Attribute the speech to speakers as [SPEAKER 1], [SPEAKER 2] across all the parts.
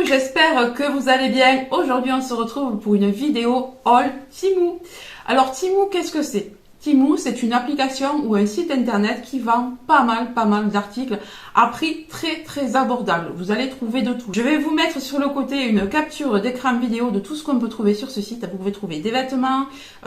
[SPEAKER 1] j'espère que vous allez bien. Aujourd'hui, on se retrouve pour une vidéo haul Temu. Alors Temu, qu'est-ce que c'est? Temu, c'est une application ou un site internet qui vend pas mal d'articles à prix très abordable. Vous allez trouver de tout. Je vais vous mettre sur le côté une capture d'écran vidéo de tout ce qu'on peut trouver sur ce site. Vous pouvez trouver des vêtements,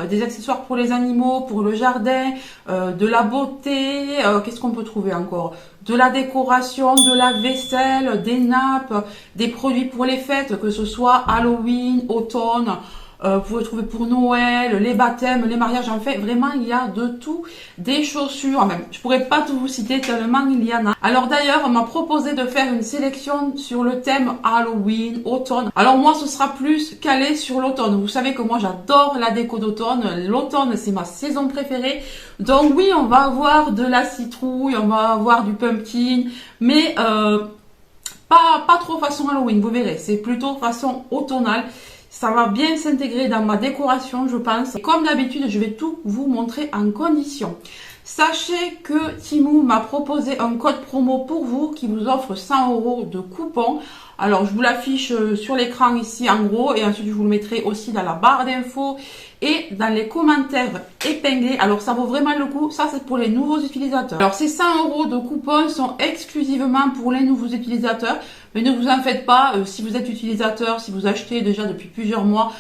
[SPEAKER 1] des accessoires pour les animaux, pour le jardin, de la beauté, qu'est-ce qu'on peut trouver encore? De la décoration, de la vaisselle, des nappes, des produits pour les fêtes, que ce soit Halloween, automne. Vous pouvez trouver pour Noël, les baptêmes, les mariages, en fait, vraiment, il y a de tout. Des chaussures, même, je pourrais pas tout vous citer tellement il y en a. Alors d'ailleurs, on m'a proposé de faire une sélection sur le thème Halloween, automne. Alors moi, ce sera plus calé sur l'automne. Vous savez que moi, j'adore la déco d'automne. L'automne, c'est ma saison préférée. Donc oui, on va avoir de la citrouille, on va avoir du pumpkin, mais pas trop façon Halloween, vous verrez. C'est plutôt façon automnale. Ça va bien s'intégrer dans ma décoration, je pense. Et comme d'habitude, je vais tout vous montrer en condition. Sachez que Temu m'a proposé un code promo pour vous qui vous offre 100 € de coupon. Alors, je vous l'affiche sur l'écran ici en gros et ensuite je vous le mettrai aussi dans la barre d'infos et dans les commentaires épinglés. Alors, ça vaut vraiment le coup. Ça, c'est pour les nouveaux utilisateurs. Alors, ces 100 € de coupon sont exclusivement pour les nouveaux utilisateurs. Mais ne vous en faites pas. Si vous êtes utilisateur, si vous achetez déjà depuis plusieurs mois,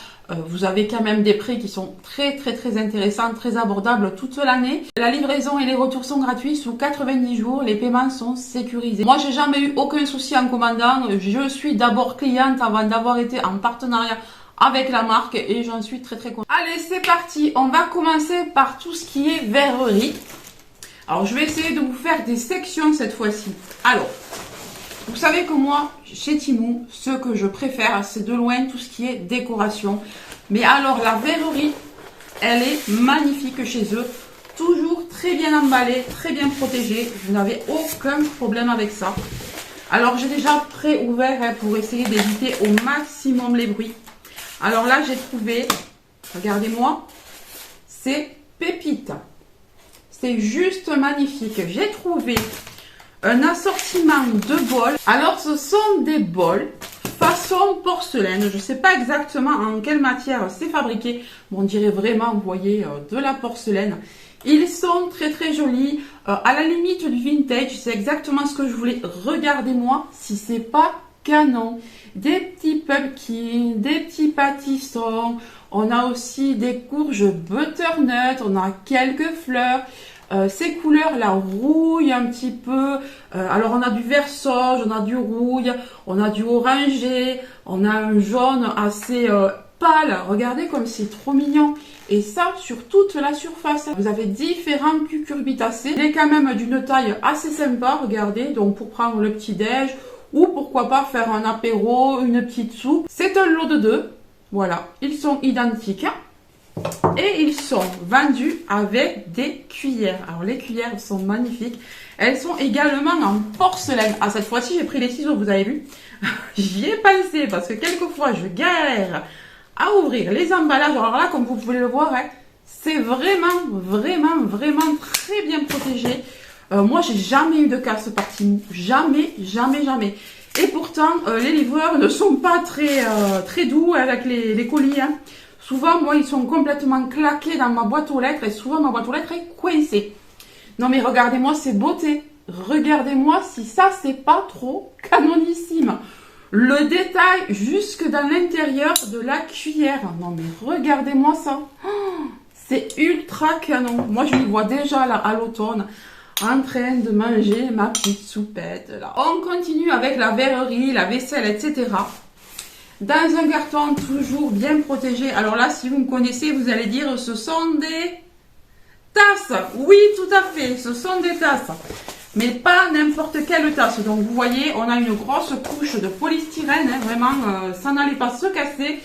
[SPEAKER 1] vous avez quand même des prix qui sont très intéressants, très abordables toute l'année. La livraison et les retours sont gratuits sous 90 jours. Les paiements sont sécurisés. Moi, j'ai jamais eu aucun souci en commandant. Je suis d'abord cliente avant d'avoir été en partenariat avec la marque et j'en suis très contente. Allez, c'est parti. On va commencer par tout ce qui est verrerie. Alors, je vais essayer de vous faire des sections cette fois-ci. Alors, vous savez que moi, chez Temu, ce que je préfère, c'est de loin tout ce qui est décoration. Mais alors, la verrerie, elle est magnifique chez eux. Toujours très bien emballée, très bien protégée. Je n'avais aucun problème avec ça. Alors, j'ai déjà pré-ouvert pour essayer d'éviter au maximum les bruits. Alors là, j'ai trouvé, regardez-moi, c'est pépite. C'est juste magnifique. J'ai trouvé un assortiment de bols. Alors, ce sont des bols façon porcelaine. Je ne sais pas exactement en quelle matière c'est fabriqué. On dirait vraiment, vous voyez, de la porcelaine. Ils sont très jolis. À la limite du vintage, c'est exactement ce que je voulais. Regardez-moi si c'est pas canon. Des petits pumpkins, des petits pâtissons. On a aussi des courges butternut. On a quelques fleurs. Ces couleurs là, rouille un petit peu. Alors on a du vert sauge, on a du rouille, on a du orangé, on a un jaune assez pâle. Regardez comme c'est trop mignon. Et ça sur toute la surface. Vous avez différents cucurbitacées. Il est quand même d'une taille assez sympa, regardez. Donc pour prendre le petit déj ou pourquoi pas faire un apéro, une petite soupe. C'est un lot de 2. Voilà, ils sont identiques. Et ils sont vendus avec des cuillères. Alors les cuillères sont magnifiques. Elles sont également en porcelaine. Ah, cette fois-ci j'ai pris les ciseaux, vous avez vu. J'y ai pensé parce que quelquefois je galère à ouvrir les emballages. Alors là, comme vous pouvez le voir, hein, c'est vraiment très bien protégé. Moi j'ai jamais eu de casse par Temu. Jamais. Et pourtant les livreurs ne sont pas très doux avec les colis. Hein. Souvent, moi, ils sont complètement claqués dans ma boîte aux lettres et souvent, ma boîte aux lettres est coincée. Non, mais regardez-moi ces beautés. Regardez-moi si ça, c'est pas trop canonissime. Le détail jusque dans l'intérieur de la cuillère. Non, mais regardez-moi ça. Oh, c'est ultra canon. Moi, je me vois déjà là, à l'automne, en train de manger ma petite soupette. Là. On continue avec la verrerie, la vaisselle, etc. Dans un carton toujours bien protégé. Alors là, si vous me connaissez, vous allez dire ce sont des tasses. Oui, tout à fait, ce sont des tasses. Mais pas n'importe quelle tasse. Donc vous voyez, on a une grosse couche de polystyrène. Hein, vraiment, ça n'allait pas se casser.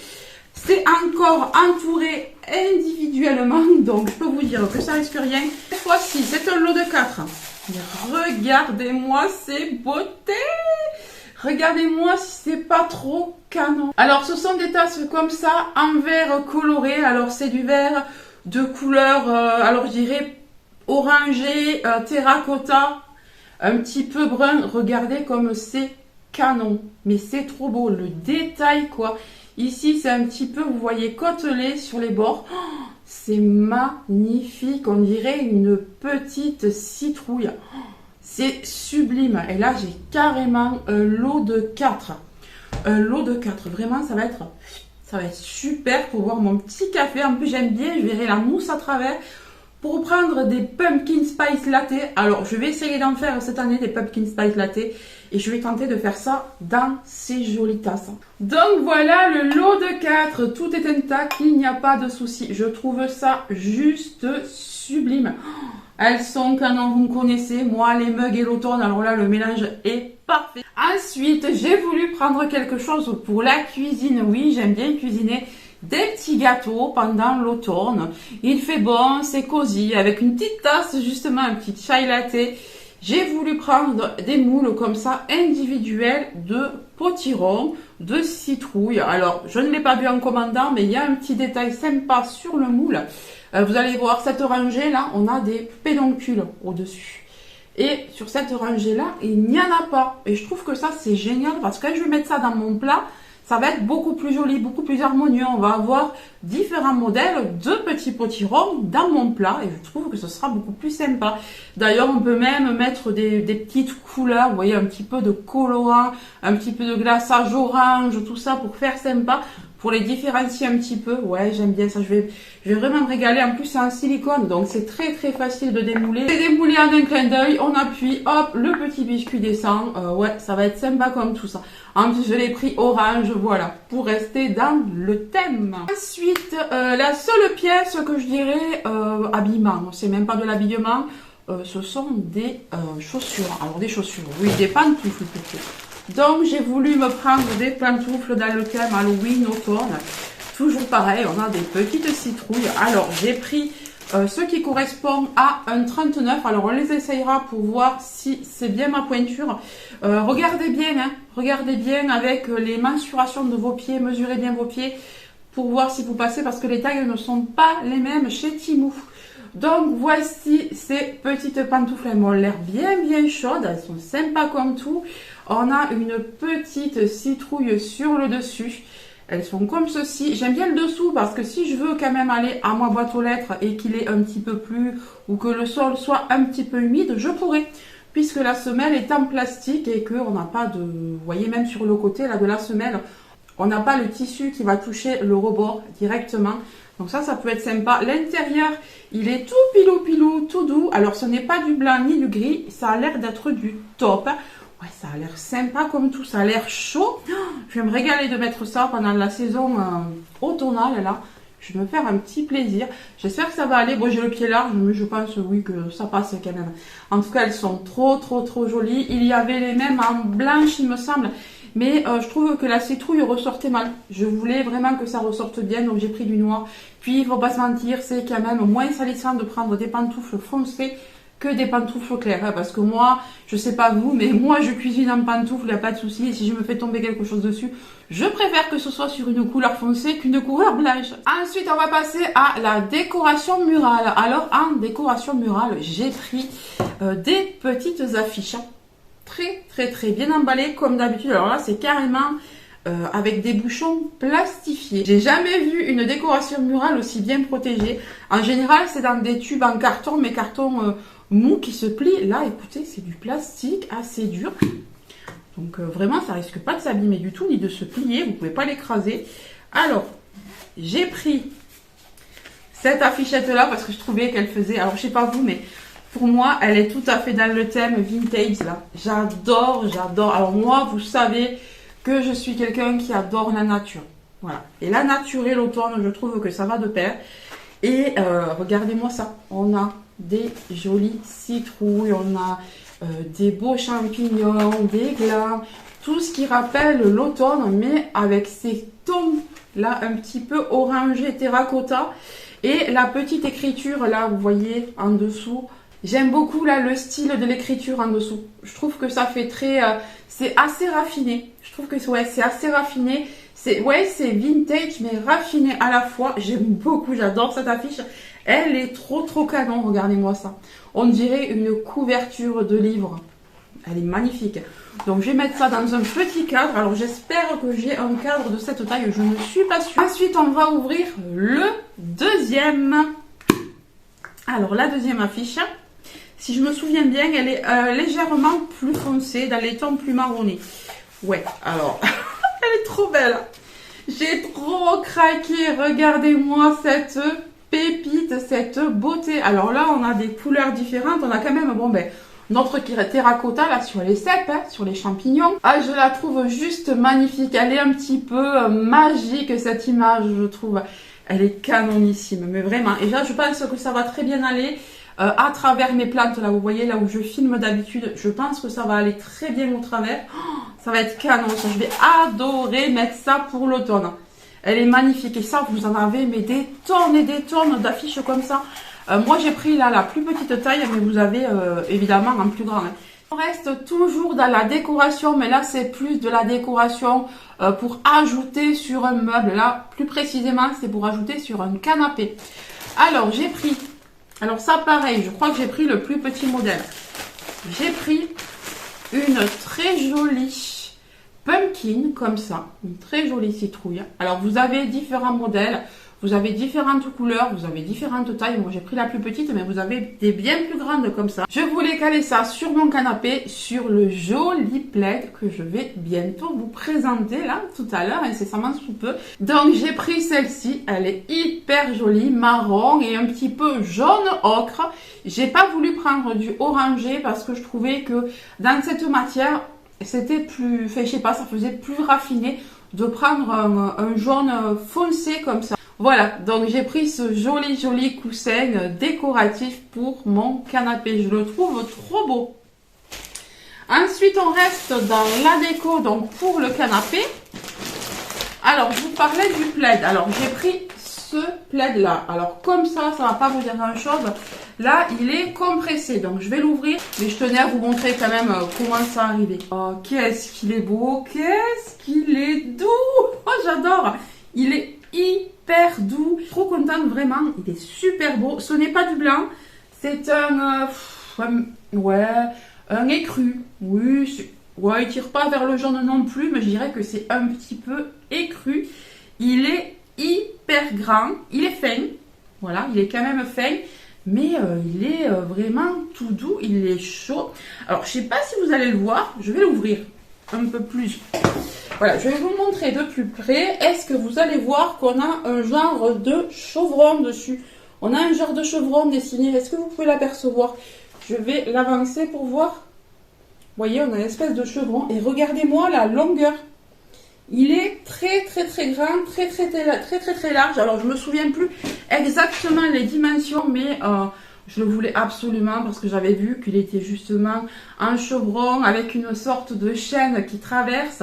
[SPEAKER 1] C'est encore entouré individuellement. Donc je peux vous dire que ça risque rien. Cette fois-ci, c'est un lot de 4. Regardez-moi ces beautés. Regardez-moi si c'est pas trop canon. Alors ce sont des tasses comme ça en verre coloré. Alors c'est du verre de couleur, alors je dirais orangé, terracotta, un petit peu brun. Regardez comme c'est canon. Mais c'est trop beau, le détail quoi. Ici, c'est un petit peu, vous voyez, côtelé sur les bords. Oh, c'est magnifique, on dirait une petite citrouille. Oh, c'est sublime. Et là, j'ai carrément un lot de 4. Un lot de 4. Vraiment, ça va être super pour boire mon petit café. En plus, j'aime bien, je verrai la mousse à travers. Pour prendre des pumpkin spice latte. Alors, je vais essayer d'en faire cette année des pumpkin spice latte. Et je vais tenter de faire ça dans ces jolies tasses. Donc voilà le lot de 4. Tout est intact, il n'y a pas de souci. Je trouve ça juste sublime. Elles sont canon, vous me connaissez. Moi, les mugs et l'automne, alors là, le mélange est parfait. Ensuite, j'ai voulu prendre quelque chose pour la cuisine. Oui, j'aime bien cuisiner des petits gâteaux pendant l'automne. Il fait bon, c'est cosy, avec une petite tasse, justement, un petit chai latte. J'ai voulu prendre des moules comme ça, individuels, de potiron, de citrouille. Alors, je ne l'ai pas vu en commandant, mais il y a un petit détail sympa sur le moule. Vous allez voir, cette rangée là, on a des pédoncules au-dessus. Et sur cette rangée là, il n'y en a pas. Et je trouve que ça, c'est génial, parce que quand je vais mettre ça dans mon plat, ça va être beaucoup plus joli, beaucoup plus harmonieux. On va avoir différents modèles de petits potirons dans mon plat et je trouve que ce sera beaucoup plus sympa. D'ailleurs, on peut même mettre des petites couleurs, vous voyez, un petit peu de colorant, un petit peu de glaçage orange, tout ça pour faire sympa, pour les différencier un petit peu. Ouais, j'aime bien ça, je vais vraiment me régaler. En plus, c'est en silicone, donc c'est très facile de démouler. C'est démoulé en un clin d'œil, on appuie, hop, le petit biscuit descend. Ouais, ça va être sympa comme tout ça. En plus, je l'ai pris orange, voilà, pour rester dans le thème. Ensuite, la seule pièce que je dirais habillement, c'est même pas de l'habillement, ce sont des chaussures. Alors des chaussures, oui, des pantoufles plutôt. Donc j'ai voulu me prendre des pantoufles dans le thème Halloween, automne. Toujours pareil, on a des petites citrouilles. Alors j'ai pris ceux qui correspondent à un 39. Alors on les essayera pour voir si c'est bien ma pointure. Regardez bien, hein, regardez bien avec les mensurations de vos pieds, mesurez bien vos pieds pour voir si vous passez parce que les tailles ne sont pas les mêmes chez Temu. Donc voici ces petites pantoufles, elles m'ont l'air bien chaudes, elles sont sympas comme tout. On a une petite citrouille sur le dessus. Elles sont comme ceci. J'aime bien le dessous parce que si je veux quand même aller à ma boîte aux lettres et qu'il est un petit peu plus ou que le sol soit un petit peu humide, je pourrais. Puisque la semelle est en plastique et qu'on n'a pas de... Vous voyez même sur le côté là de la semelle, on n'a pas le tissu qui va toucher le rebord directement. Donc ça peut être sympa. L'intérieur, il est tout pilou, tout doux. Alors ce n'est pas du blanc ni du gris, ça a l'air d'être du taupe. Ouais, ça a l'air sympa comme tout, ça a l'air chaud. Je vais me régaler de mettre ça pendant la saison automnale là. Je vais me faire un petit plaisir. J'espère que ça va aller. Bon, j'ai le pied large, mais je pense oui que ça passe quand même. En tout cas, elles sont trop jolies. Il y avait les mêmes en blanche, il me semble. Mais je trouve que la citrouille ressortait mal. Je voulais vraiment que ça ressorte bien, donc j'ai pris du noir. Puis, il ne faut pas se mentir, c'est quand même moins salissant de prendre des pantoufles foncées que des pantoufles claires. Hein, parce que moi, je sais pas vous, mais moi, je cuisine en pantoufles, il n'y a pas de souci. Et si je me fais tomber quelque chose dessus, je préfère que ce soit sur une couleur foncée qu'une couleur blanche. Ensuite, on va passer à la décoration murale. Alors, en décoration murale, j'ai pris des petites affiches. Très bien emballées comme d'habitude. Alors là, c'est carrément avec des bouchons plastifiés. J'ai jamais vu une décoration murale aussi bien protégée. En général, c'est dans des tubes en carton, mais carton mou qui se plie. Là, écoutez, c'est du plastique assez dur. Donc vraiment, ça risque pas de s'abîmer du tout, ni de se plier. Vous pouvez pas l'écraser. Alors, j'ai pris cette affichette-là parce que je trouvais qu'elle faisait... Alors, je sais pas vous, mais... Pour moi, elle est tout à fait dans le thème vintage, là. J'adore. Alors moi, vous savez que je suis quelqu'un qui adore la nature. Voilà. Et la nature et l'automne, je trouve que ça va de pair. Et regardez-moi ça. On a des jolies citrouilles, on a des beaux champignons, des glands. Tout ce qui rappelle l'automne, mais avec ces tons là, un petit peu orangé terracotta. Et la petite écriture, là, vous voyez, en dessous... J'aime beaucoup là le style de l'écriture en dessous. Je trouve que ça fait très... c'est assez raffiné. Je trouve que ouais, c'est assez raffiné. C'est vintage mais raffiné à la fois. J'aime beaucoup, j'adore cette affiche. Elle est trop canon, regardez-moi ça. On dirait une couverture de livre. Elle est magnifique. Donc je vais mettre ça dans un petit cadre. Alors j'espère que j'ai un cadre de cette taille. Je ne suis pas sûre. Ensuite on va ouvrir le deuxième. Alors la deuxième affiche. Si je me souviens bien, elle est légèrement plus foncée, dans les tons plus marronnés. Ouais, alors, elle est trop belle. J'ai trop craqué. Regardez-moi cette pépite, cette beauté. Alors là, on a des couleurs différentes. On a quand même, bon ben, notre terracotta là sur les cèpes, hein, sur les champignons. Ah, je la trouve juste magnifique. Elle est un petit peu magique cette image, je trouve. Elle est canonissime, mais vraiment. Et là, je pense que ça va très bien aller à travers mes plantes. Là, vous voyez, là où je filme d'habitude, je pense que ça va aller très bien au travers. Oh, ça va être canon, ça. Je vais adorer mettre ça pour l'automne. Elle est magnifique. Et ça, vous en avez mais des tonnes et des tonnes d'affiches comme ça. Moi, j'ai pris là la plus petite taille, mais vous avez évidemment un plus grand. Hein. On reste toujours dans la décoration, mais là, c'est plus de la décoration pour ajouter sur un meuble. Là, plus précisément, c'est pour ajouter sur un canapé. Alors, j'ai pris... Alors ça, pareil, je crois que j'ai pris le plus petit modèle. J'ai pris une très jolie pumpkin, comme ça. Une très jolie citrouille. Alors, vous avez différents modèles. Vous avez différentes couleurs, vous avez différentes tailles. Moi, j'ai pris la plus petite, mais vous avez des bien plus grandes comme ça. Je voulais caler ça sur mon canapé, sur le joli plaid que je vais bientôt vous présenter, là, tout à l'heure, incessamment sous peu. Donc, j'ai pris celle-ci. Elle est hyper jolie, marron et un petit peu jaune ocre. J'ai pas voulu prendre du orangé parce que je trouvais que dans cette matière, c'était plus... Enfin, je sais pas, ça faisait plus raffiné de prendre un jaune foncé comme ça. Voilà, donc j'ai pris ce joli coussin décoratif pour mon canapé. Je le trouve trop beau. Ensuite, on reste dans la déco, donc pour le canapé. Alors, je vous parlais du plaid. Alors, j'ai pris ce plaid-là. Alors, comme ça, ça va pas vous dire grand-chose. Là, il est compressé, donc je vais l'ouvrir. Mais je tenais à vous montrer quand même comment ça arrivait. Oh, qu'est-ce qu'il est beau, qu'est-ce qu'il est doux. Oh, j'adore. Il est hyper doux. Trop contente, vraiment. Il est super beau. Ce n'est pas du blanc. C'est un écru. Oui, ouais, il tire pas vers le jaune non plus, mais je dirais que c'est un petit peu écru. Il est hyper grand. Il est fin. Voilà, il est quand même fin. Mais il est vraiment tout doux. Il est chaud. Alors, je sais pas si vous allez le voir. Je vais l'ouvrir un peu plus. Voilà, je vais vous montrer de plus près. Est-ce que vous allez voir qu'on a un genre de chevron dessus? On a un genre de chevron dessiné. Est-ce que vous pouvez l'apercevoir? Je vais l'avancer pour voir. Vous voyez, on a une espèce de chevron. Et regardez-moi la longueur. Il est très grand, très large. Alors, je me souviens plus exactement les dimensions, mais je le voulais absolument parce que j'avais vu qu'il était justement un chevron avec une sorte de chaîne qui traverse.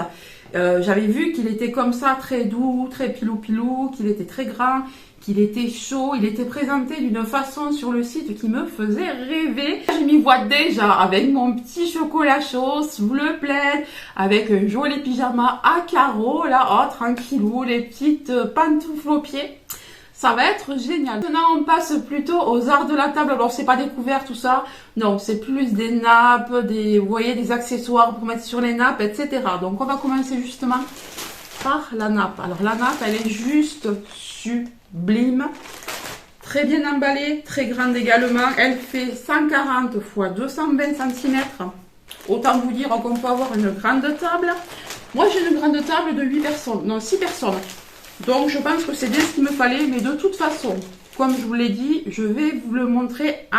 [SPEAKER 1] J'avais vu qu'il était comme ça, très doux, très pilou-pilou, qu'il était très grand, qu'il était chaud. Il était présenté d'une façon sur le site qui me faisait rêver. Je m'y vois déjà avec mon petit chocolat chaud sous le plaid, avec un joli pyjama à carreaux, là, oh, tranquillou, les petites pantoufles aux pieds. Ça va être génial. Maintenant, on passe plutôt aux arts de la table. Alors, c'est pas des couverts, tout ça. Non, c'est plus des nappes, vous voyez, des accessoires pour mettre sur les nappes, etc. Donc, on va commencer justement par la nappe. Alors, la nappe, elle est juste sublime. Très bien emballée, très grande également. Elle fait 140 x 220 cm. Autant vous dire qu'on peut avoir une grande table. Moi, j'ai une grande table de 8 personnes. Non, 6 personnes. Donc, je pense que c'est bien ce qu'il me fallait. Mais de toute façon, comme je vous l'ai dit, je vais vous le montrer.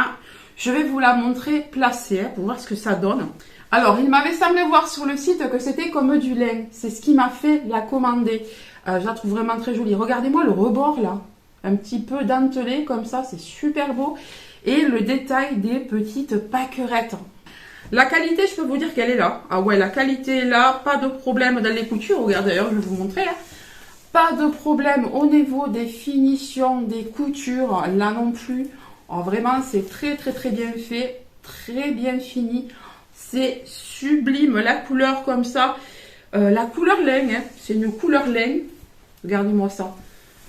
[SPEAKER 1] Je vais vous la montrer placée pour voir ce que ça donne. Alors, il m'avait semblé voir sur le site que c'était comme du lin. C'est ce qui m'a fait la commander. Je la trouve vraiment très jolie. Regardez-moi le rebord là. Un petit peu dentelé comme ça. C'est super beau. Et le détail des petites pâquerettes. La qualité, je peux vous dire qu'elle est là. Ah ouais, la qualité est là. Pas de problème dans les coutures. Regardez, d'ailleurs, je vais vous montrer. Pas de problème au niveau des finitions, des coutures. Là non plus. Oh, vraiment, c'est très bien fait. Très bien fini. C'est sublime. La couleur comme ça. La couleur laine, hein, c'est une couleur laine. Regardez-moi ça.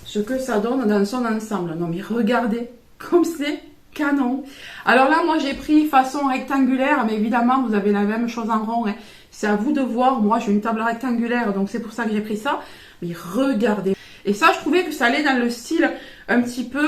[SPEAKER 1] Ce que ça donne dans son ensemble. Non mais regardez comme c'est canon. Alors là, moi, j'ai pris façon rectangulaire, mais évidemment, vous avez la même chose en rond. Hein. C'est à vous de voir. Moi, j'ai une table rectangulaire, donc c'est pour ça que j'ai pris ça. Mais regardez. Et ça, je trouvais que ça allait dans le style un petit peu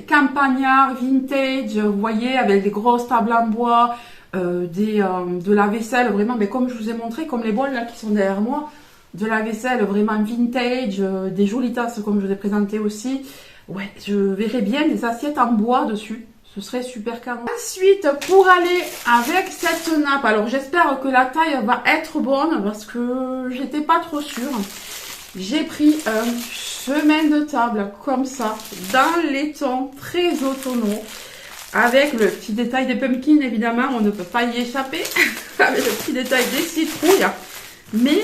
[SPEAKER 1] campagnard, vintage, vous voyez, avec des grosses tables en bois, de la vaisselle, vraiment, mais comme je vous ai montré, comme les bols là qui sont derrière moi, de la vaisselle vraiment vintage, des jolies tasses comme je vous ai présenté aussi. Ouais, je verrais bien des assiettes en bois dessus. Ce serait super canon. Ensuite, pour aller avec cette nappe, alors j'espère que la taille va être bonne parce que j'étais pas trop sûre. J'ai pris un chemin de table comme ça, dans les tons très automnaux, avec le petit détail des pumpkins, évidemment, on ne peut pas y échapper, avec le petit détail des citrouilles, mais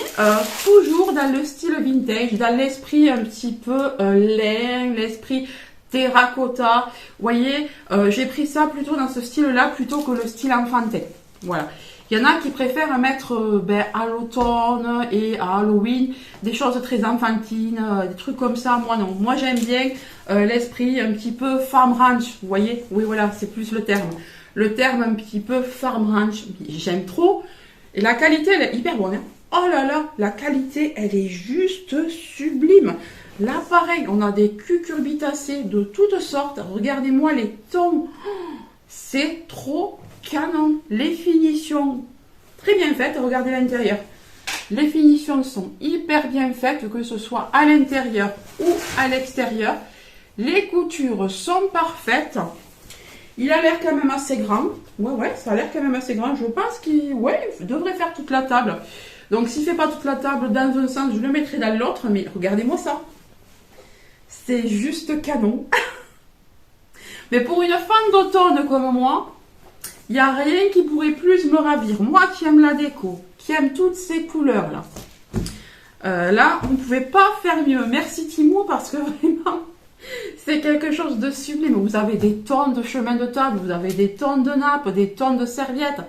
[SPEAKER 1] toujours dans le style vintage, dans l'esprit un petit peu laine, l'esprit terracotta. Vous voyez, j'ai pris ça plutôt dans ce style-là, plutôt que le style enfantin. Voilà. Il y en a qui préfèrent mettre à l'automne et à Halloween des choses très enfantines, des trucs comme ça. Moi non, moi j'aime bien l'esprit un petit peu farm ranch, vous voyez. Oui voilà, c'est plus le terme. Le terme un petit peu farm ranch, j'aime trop. Et la qualité elle est hyper bonne. Hein. Oh là là, la qualité elle est juste sublime. Là pareil, on a des cucurbitacées de toutes sortes. Regardez-moi les tons, c'est trop canon. Les finitions très bien faites, regardez l'intérieur. Les finitions sont hyper bien faites, que ce soit à l'intérieur ou à l'extérieur. Les coutures sont parfaites. Il a l'air quand même assez grand. Ouais, ça a l'air quand même assez grand. Je pense qu'il devrait faire toute la table. Donc s'il ne fait pas toute la table dans un sens, je le mettrai dans l'autre. Mais regardez-moi ça. C'est juste canon. Mais pour une fan d'automne comme moi, il n'y a rien qui pourrait plus me ravir. Moi qui aime la déco, qui aime toutes ces couleurs là. Là, on ne pouvait pas faire mieux. Merci Timo parce que vraiment, c'est quelque chose de sublime. Vous avez des tonnes de chemins de table, vous avez des tonnes de nappes, des tonnes de serviettes.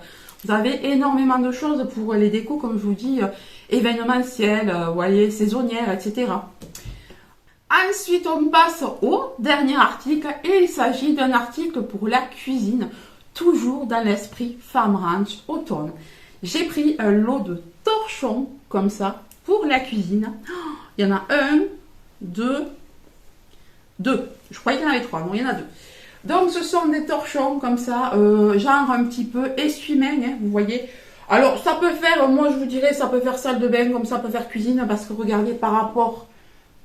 [SPEAKER 1] Vous avez énormément de choses pour les décos, comme je vous dis, événementielles, voyez, saisonnières, etc. Ensuite, on passe au dernier article et il s'agit d'un article pour la cuisine. Toujours dans l'esprit farm ranch automne. J'ai pris un lot de torchons comme ça pour la cuisine. Il y en a un, deux. Je croyais qu'il y en avait trois, non, il y en a deux. Donc ce sont des torchons comme ça, genre un petit peu essuie-main, hein, vous voyez. Alors ça peut faire, moi je vous dirais, ça peut faire salle de bain, comme ça peut faire cuisine, parce que regardez par rapport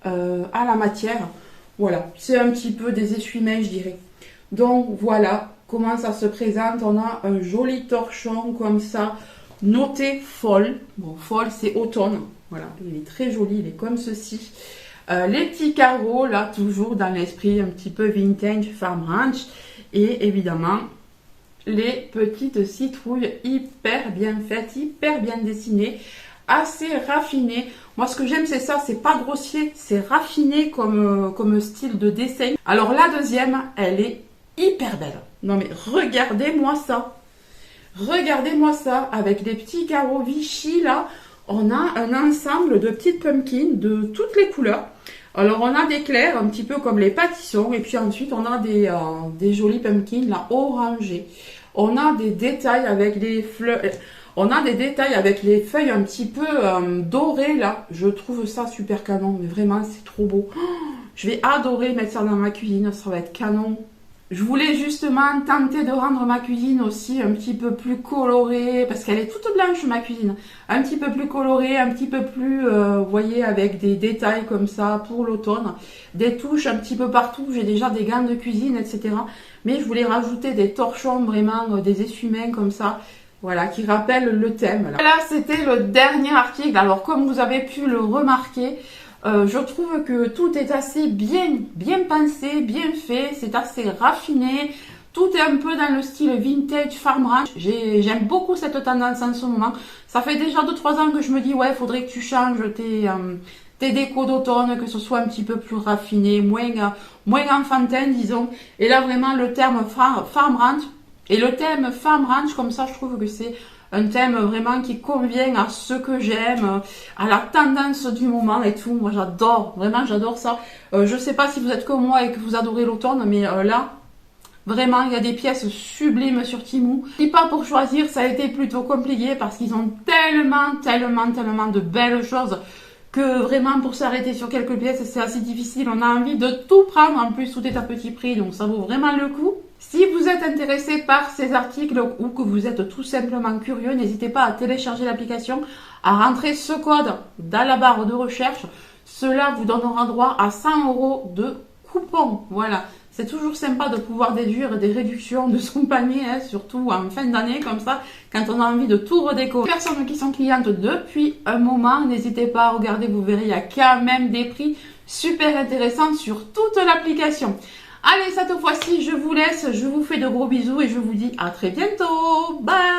[SPEAKER 1] à la matière, voilà, c'est un petit peu des essuie-mains, je dirais. Donc voilà comment ça se présente. On a un joli torchon comme ça, noté fall. Bon, fall c'est automne. Voilà, il est très joli, il est comme ceci. Les petits carreaux, là, toujours dans l'esprit un petit peu vintage, farm ranch. Et évidemment, les petites citrouilles hyper bien faites, hyper bien dessinées, assez raffinées. Moi, ce que j'aime, c'est ça, c'est pas grossier, c'est raffiné comme style de dessin. Alors, la deuxième, elle est hyper belle. Non mais regardez-moi ça. Regardez-moi ça. Avec des petits carreaux Vichy là. On a un ensemble de petites pumpkins de toutes les couleurs. Alors on a des clairs un petit peu comme les pâtissons. Et puis ensuite on a des jolis pumpkins là orangés. On a des détails avec les fleurs. On a des détails avec les feuilles un petit peu dorées là. Je trouve ça super canon. Mais vraiment c'est trop beau. Je vais adorer mettre ça dans ma cuisine. Ça va être canon. Je voulais justement tenter de rendre ma cuisine aussi un petit peu plus colorée, parce qu'elle est toute blanche ma cuisine. Un petit peu plus colorée, un petit peu plus, vous voyez, avec des détails comme ça pour l'automne. Des touches un petit peu partout, j'ai déjà des gants de cuisine, etc. Mais je voulais rajouter des torchons, vraiment, des essuie-mains comme ça. Voilà, qui rappellent le thème. Là, c'était le dernier article. Alors, comme vous avez pu le remarquer, je trouve que tout est assez bien pensé, bien fait, c'est assez raffiné, tout est un peu dans le style vintage farm ranch. J'aime beaucoup cette tendance en ce moment. Ça fait déjà 2-3 ans que je me dis ouais, faudrait que tu changes tes décos d'automne, que ce soit un petit peu plus raffiné, moins enfantin disons. Et là vraiment le terme farm ranch et le thème farm ranch comme ça, je trouve que c'est un thème vraiment qui convient à ce que j'aime, à la tendance du moment et tout. Moi j'adore, vraiment j'adore ça. Je sais pas si vous êtes comme moi et que vous adorez l'automne, mais là, Vraiment, il y a des pièces sublimes sur Temu. Et pas pour choisir, ça a été plutôt compliqué parce qu'ils ont tellement de belles choses que vraiment pour s'arrêter sur quelques pièces, c'est assez difficile. On a envie de tout prendre. En plus, tout est à petit prix, donc ça vaut vraiment le coup. Si vous êtes intéressé par ces articles ou que vous êtes tout simplement curieux, n'hésitez pas à télécharger l'application, à rentrer ce code dans la barre de recherche. Cela vous donnera droit à 100 € de coupon. Voilà. C'est toujours sympa de pouvoir déduire des réductions de son panier, hein, surtout en fin d'année comme ça, quand on a envie de tout redécorer. Les personnes qui sont clientes depuis un moment, n'hésitez pas à regarder, vous verrez, il y a quand même des prix super intéressants sur toute l'application. Allez, cette fois-ci, je vous laisse, je vous fais de gros bisous et je vous dis à très bientôt. Bye!